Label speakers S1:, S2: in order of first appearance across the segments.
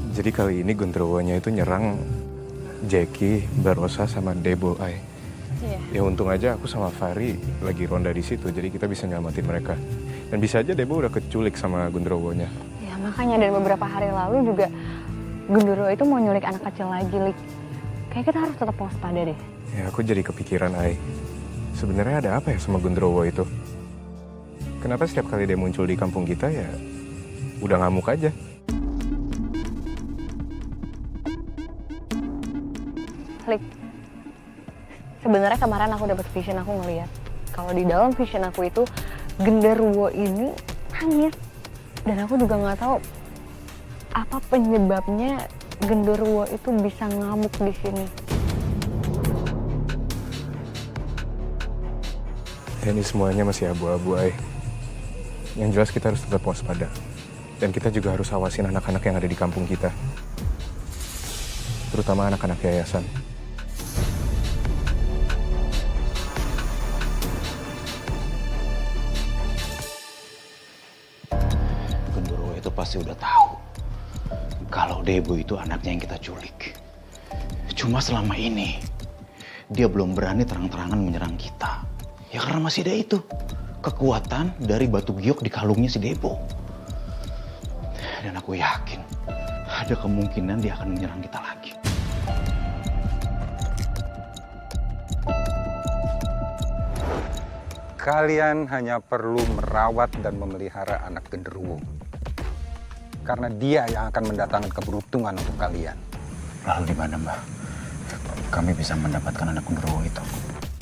S1: Jadi kali ini genderuwonya itu nyerang Jackie, Barosa, sama Debo, Ay.
S2: Iya.
S1: Ya untung aja aku sama Fari lagi ronda di situ, jadi kita bisa nyelamatin mereka. Dan bisa aja Debo udah keculik sama genderuwonya.
S2: Ya makanya dan beberapa hari lalu juga genderuwo itu mau nyulik anak kecil lagi, Lik. Kayak kita harus tetap waspada deh.
S1: Ya aku jadi kepikiran, Ay. Sebenarnya ada apa ya sama genderuwo itu? Kenapa setiap kali dia muncul di kampung kita ya udah ngamuk aja?
S2: Lik, sebenarnya kemarin aku dapat vision, aku ngeliat kalau di dalam vision aku itu genderuwo ini nangis, dan aku juga nggak tahu apa penyebabnya genderuwo itu bisa ngamuk di sini.
S1: Ini semuanya masih abu-abu, Ay. Yang jelas kita harus tetap waspada. Dan kita juga harus awasin anak-anak yang ada di kampung kita. Terutama anak-anak yayasan.
S3: Genderuwo itu pasti udah tahu kalau Debo itu anaknya yang kita culik. Cuma selama ini dia belum berani terang-terangan menyerang kita. Ya karena masih ada itu kekuatan dari batu giok di kalungnya si Debo. Dan aku yakin ada kemungkinan dia akan menyerang kita lagi.
S4: Kalian hanya perlu merawat dan memelihara anak genderuwo. Karena dia yang akan mendatangkan keberuntungan untuk kalian.
S3: Lalu di mana, Mbah? Kami bisa mendapatkan anak genderuwo itu.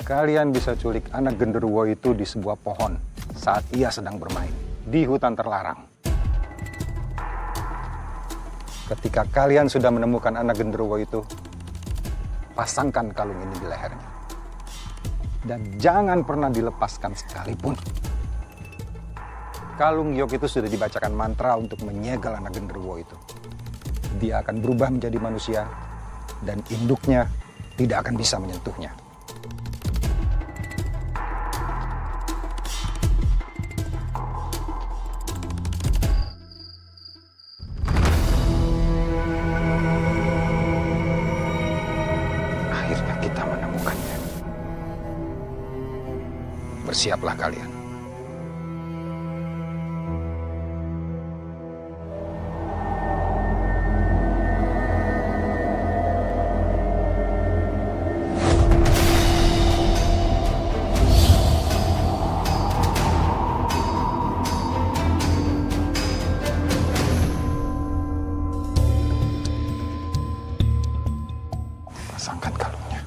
S4: Kalian bisa culik anak genderuwo itu di sebuah pohon saat ia sedang bermain di hutan terlarang. Ketika kalian sudah menemukan anak genderuwo itu, pasangkan kalung ini di lehernya. Dan jangan pernah dilepaskan sekalipun. Kalung giok itu sudah dibacakan mantra untuk menyegel anak genderuwo itu. Dia akan berubah menjadi manusia dan induknya tidak akan bisa menyentuhnya. Akhirnya kita menemukannya. Bersiaplah kalian. Pasangkan kalungnya.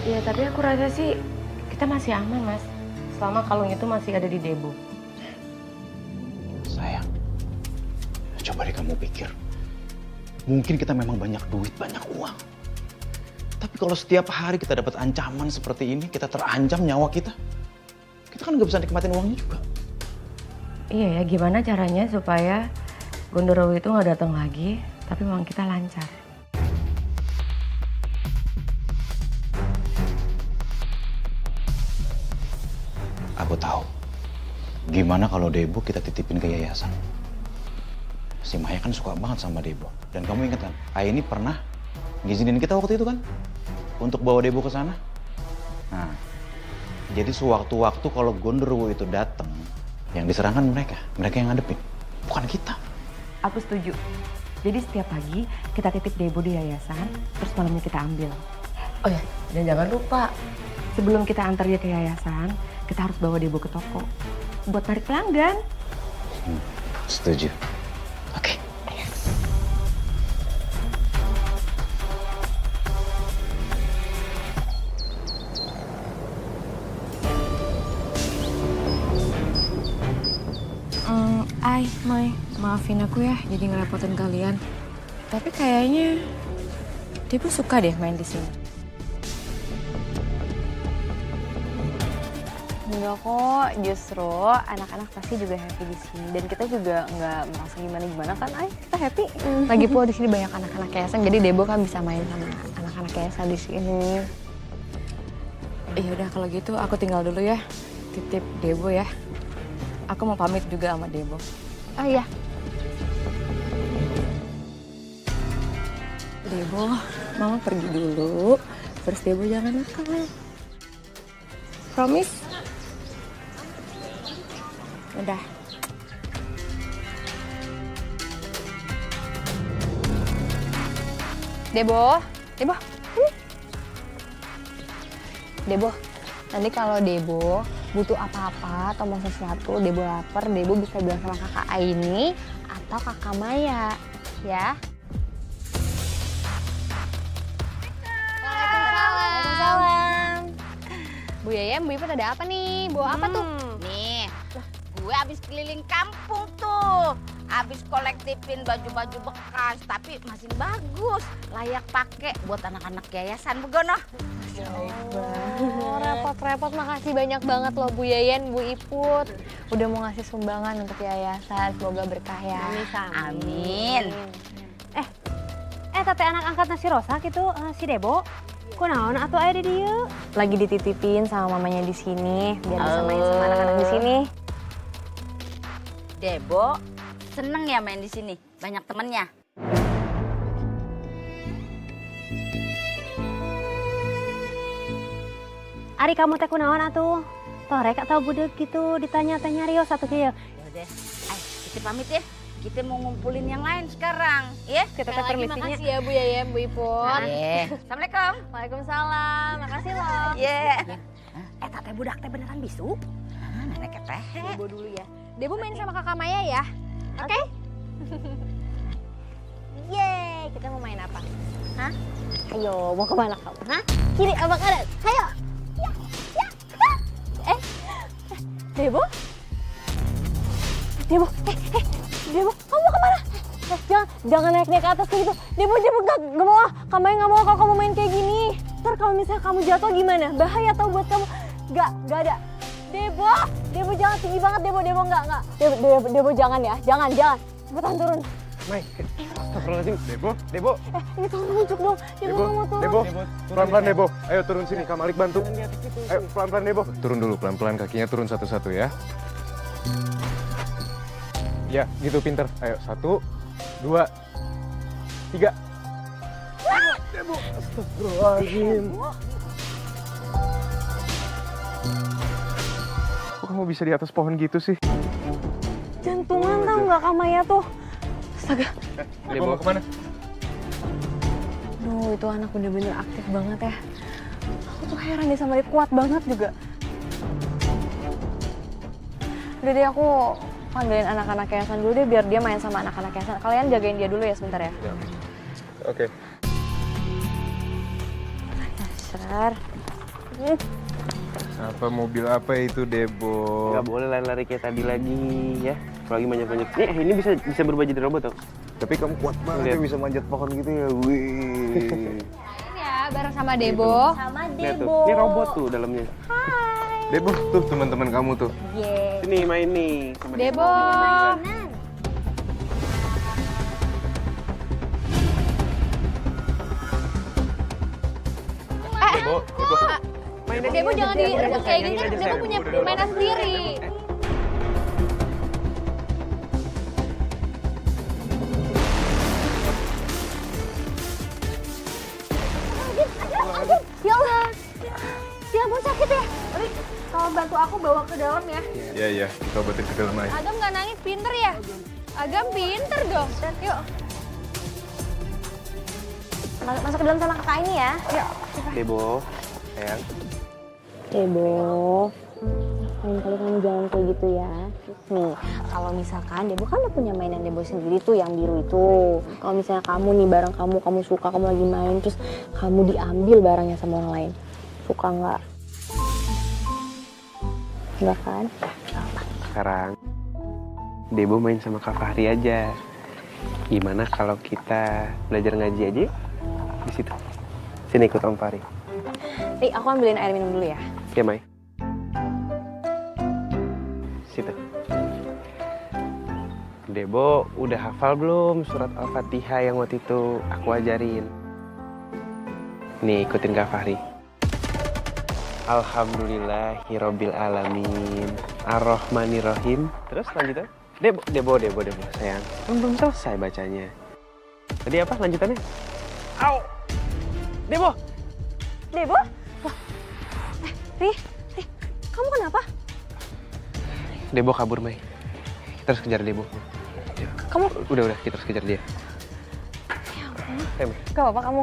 S5: Ya, tapi aku rasa sih kita masih aman, Mas. Selama kalung itu masih ada di Debo.
S3: Sayang, coba deh kamu pikir. Mungkin kita memang banyak duit, banyak uang. Tapi kalau setiap hari kita dapat ancaman seperti ini, kita terancam nyawa kita kan nggak bisa nikmatin uangnya juga.
S5: Iya ya, gimana caranya supaya Gondorowo itu nggak datang lagi, tapi uang kita lancar.
S3: Aku tahu. Gimana kalau Debo kita titipin ke yayasan? Si Maya kan suka banget sama Debo. Dan kamu ingat kan, Ayah ini pernah ngizinin kita waktu itu kan? Untuk bawa Debo ke sana. Nah, jadi sewaktu-waktu kalau Gondorowo itu datang, yang diserangkan mereka yang ngadepin, bukan kita.
S5: Aku setuju. Jadi setiap pagi kita titip Debo di yayasan, terus malamnya kita ambil. Oh ya, dan jangan lupa sebelum kita antar dia ke yayasan, kita harus bawa Debo ke toko buat tarik pelanggan.
S3: Setuju. Oke.
S5: Mai, maafin aku ya jadi ngerepotin kalian. Tapi kayaknya Debo suka deh main di sini.
S2: Enggak kok, justru anak-anak pasti juga happy di sini dan kita juga nggak merasa gimana-gimana kan, Ay, kita happy. Lagi pula di sini banyak anak-anak yayasan, jadi Debo kan bisa main sama anak-anak yayasan di sini.
S5: Ya udah kalau gitu aku tinggal dulu ya. Titip Debo ya. Aku mau pamit juga sama Debo.
S2: Oh iya,
S5: Debo, Mama pergi dulu. Terus Debo jangan nakal. Promise? Udah.
S2: Debo, sini. Debo, nanti kalau Debo butuh apa-apa atau mau sesuatu, Debo lapar, Debo bisa bilang sama kakak Aini atau kakak Maya, ya. Waalaikumsalam. Bu Yayem, Bu Ipet ada apa nih? Bawa apa tuh?
S6: Nih, gue abis keliling kampung tuh. Abis kolektifin baju-baju bekas, tapi masih bagus. Layak pakai buat anak-anak yayasan begono.
S2: Oh, repot-repot, makasih banyak banget loh Bu Yayen, Bu Iput. Udah mau ngasih sumbangan untuk yayasan, semoga berkah ya.
S6: Amin.
S7: Tete anak angkatnya si Rosa gitu, si Debo. Kunaon atuh aya di dieu?
S2: Lagi dititipin sama mamanya di sini, biar bisa main sama anak-anak di sini.
S6: Debo seneng ya main di sini, banyak temennya.
S7: Ari kamu teh kunaon atuh? Torek atau budek gitu ditanya-tanya Rio satu kieu.
S6: Yaudah, ayo kita pamit ya. Kita mau ngumpulin yang lain sekarang, ya?
S2: Kita teh permisinya. Makasih ya Bu Yayem, Bu Iput.
S6: Assalamualaikum.
S2: Waalaikumsalam, makasih loh.
S6: Tete budak teh beneran bisu? Nenek teh.
S2: Debo dulu ya. Debo main sama kakak Maya ya, oke? Yeay, kita mau main apa? Hah? Ayo, mau kemana kamu? Hah? Kiri apa kanan? Ayo! Ya! Debo? Debo, Debo, kamu mau kemana? Jangan naik-naik ke atas kayak gitu. Debo gak mau ah. Kamu gak mau kalau kamu main kayak gini. Ntar kalau misalnya kamu jatuh gimana? Bahaya tau buat kamu. Gak ada. Debo jangan tinggi banget, Debo enggak. Debo jangan ya, jangan. Cepetan turun.
S1: Mai, astagfirullahaladzim. Debo.
S2: Ini tolong nunjuk dong. Debo nggak mau turun.
S1: Debo, pelan-pelan Debo. Ayo turun sini, Kak Malik bantu. Ayo pelan-pelan Debo. Turun dulu, pelan-pelan kakinya turun satu-satu ya. Ya, gitu pinter. Ayo, 1, 2, 3. Debo, astagfirullahaladzim. Kok kamu bisa di atas pohon gitu sih?
S2: Jantungan tau nggak Kak Maya tuh. Astaga.
S1: Debo mau kemana?
S2: Duh, itu anak bener-bener aktif banget ya. Aku tuh heran deh sama dia, kuat banget juga. Udah deh, aku panggilin anak-anak yayasan dulu deh biar dia main sama anak-anak yayasan. Kalian jagain dia dulu ya sebentar ya.
S1: Oke.
S2: Dasar.
S1: Apa mobil apa itu Debo?
S8: Nggak boleh lari-lari kayak tadi lagi ya. Apalagi manjat-manjat. Ini bisa berubah jadi robot tau.
S1: Tapi kamu kuat banget ya bisa manjat pohon gitu ya. Wih.
S2: Ya, bareng sama Debo.
S8: Lihat tuh, ini robot tuh dalamnya.
S1: Debo tuh teman-teman kamu tuh.
S8: Sini main nih sama
S2: Debo.
S1: Debo.
S2: Debo jangan direbut kayak gini kan. Debo punya mainan sendiri. Ya Allah. Ya ampun sakit ya. Rik, tolong bantu aku bawa ke dalam ya.
S1: Iya, kita obatin ke dalam aja.
S2: Agam nggak nangis, pinter ya? Agam pinter dong. Yuk. Masuk ke dalam sama kakak ini ya. Yuk.
S8: Debo, sayang.
S2: Debo, lain kali kamu jangan kayak gitu ya. Nih, kalau misalkan Debo kan udah punya mainan Debo sendiri tuh yang biru itu. Kalau misalnya kamu nih barang kamu suka, kamu lagi main terus kamu diambil barangnya sama orang lain. Suka nggak? Nggak kan?
S8: Sekarang Debo main sama Kak Fahri aja. Gimana kalau kita belajar ngaji aja yuk? Di situ. Sini ikut Om Fahri.
S2: Ri, aku ambilin air minum dulu ya.
S8: Oke, Mai. Situ. Debo udah hafal belum surat Al-Fatihah yang waktu itu aku ajarin? Nih, ikutin Kak Fahri. Alhamdulillahirabbil alamin. Ar-Rahmanirrahim. Terus lanjutan? Debo, sayang. Belum selesai bacanya. Tadi apa lanjutannya? Au! Debo!
S2: Debo? Ri, kamu kenapa?
S8: Debo kabur, Mai. Kita harus kejar Debo.
S2: Kamu?
S8: Udah, kita harus kejar dia.
S2: Gak apa-apa kamu.